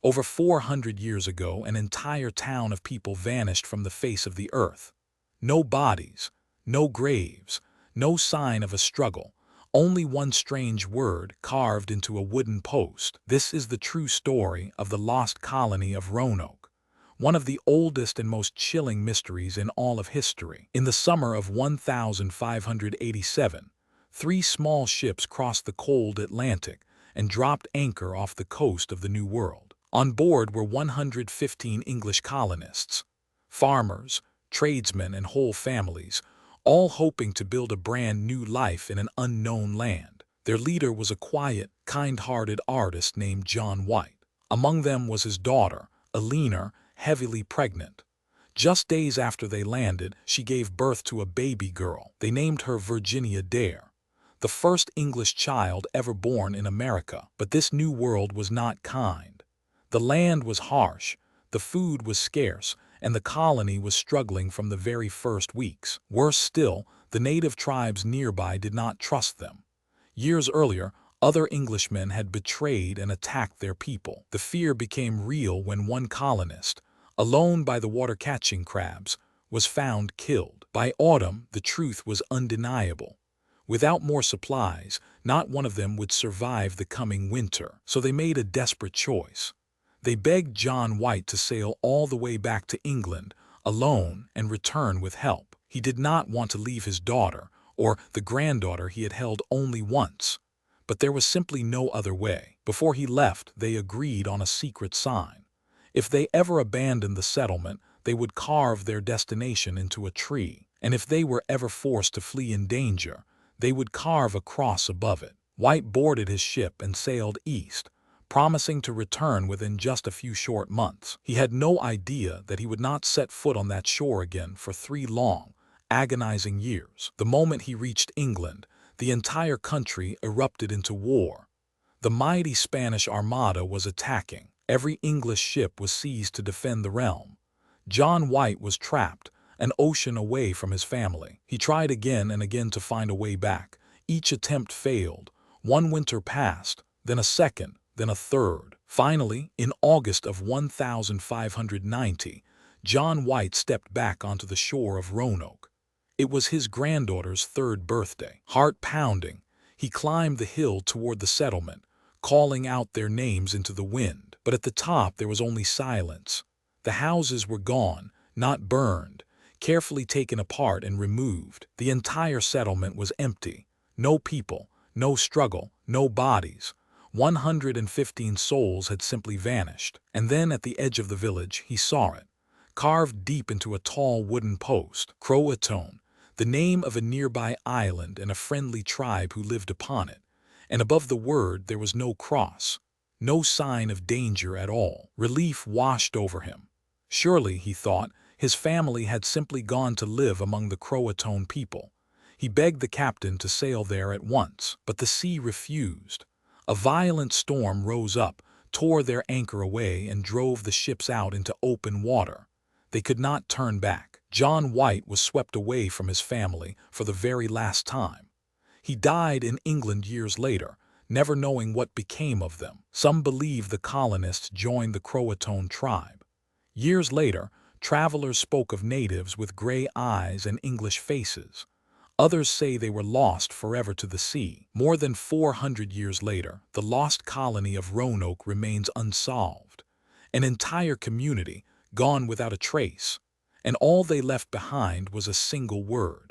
Over 400 years ago, an entire town of people vanished from the face of the earth. No bodies, no graves, no sign of a struggle, only one strange word carved into a wooden post. This is the true story of the lost colony of Roanoke, one of the oldest and most chilling mysteries in all of history. In the summer of 1587, three small ships crossed the cold Atlantic and dropped anchor off the coast of the New World. On board were 115 English colonists, farmers, tradesmen, and whole families, all hoping to build a brand new life in an unknown land. Their leader was a quiet, kind-hearted artist named John White. Among them was his daughter, Eleanor, heavily pregnant. Just days after they landed, she gave birth to a baby girl. They named her Virginia Dare, the first English child ever born in America. But this new world was not kind. The land was harsh, the food was scarce, and the colony was struggling from the very first weeks. Worse still, the native tribes nearby did not trust them. Years earlier, other Englishmen had betrayed and attacked their people. The fear became real when one colonist, alone by the water-catching crabs, was found killed. By autumn, the truth was undeniable. Without more supplies, not one of them would survive the coming winter. So they made a desperate choice. They begged John White to sail all the way back to England, alone, and return with help. He did not want to leave his daughter, or the granddaughter he had held only once. But there was simply no other way. Before he left, they agreed on a secret sign. If they ever abandoned the settlement, they would carve their destination into a tree. And if they were ever forced to flee in danger, they would carve a cross above it. White boarded his ship and sailed east, promising to return within just a few short months. He had no idea that he would not set foot on that shore again for 3 long, agonizing years. The moment he reached England, the entire country erupted into war. The mighty Spanish Armada was attacking. Every English ship was seized to defend the realm. John White was trapped, an ocean away from his family. He tried again and again to find a way back. Each attempt failed. One winter passed, then a second, then a third. Finally, in August of 1590, John White stepped back onto the shore of Roanoke. It was his granddaughter's 3rd birthday. Heart-pounding, he climbed the hill toward the settlement, calling out their names into the wind. But at the top there was only silence. The houses were gone, not burned, carefully taken apart and removed. The entire settlement was empty. No people, no struggle, no bodies. 115 souls had simply vanished. And then at the edge of the village, he saw it, carved deep into a tall wooden post. Croatoan, the name of a nearby island and a friendly tribe who lived upon it. And above the word there was no cross, no sign of danger at all. Relief washed over him. Surely, he thought, his family had simply gone to live among the Croatoan people. He begged the captain to sail there at once, but the sea refused. A violent storm rose up, tore their anchor away, and drove the ships out into open water. They could not turn back. John White was swept away from his family for the very last time. He died in England years later, never knowing what became of them. Some believe the colonists joined the Croatoan tribe. Years later, travelers spoke of natives with gray eyes and English faces. Others say they were lost forever to the sea. More than 400 years later, the lost colony of Roanoke remains unsolved. An entire community gone without a trace, and all they left behind was a single word: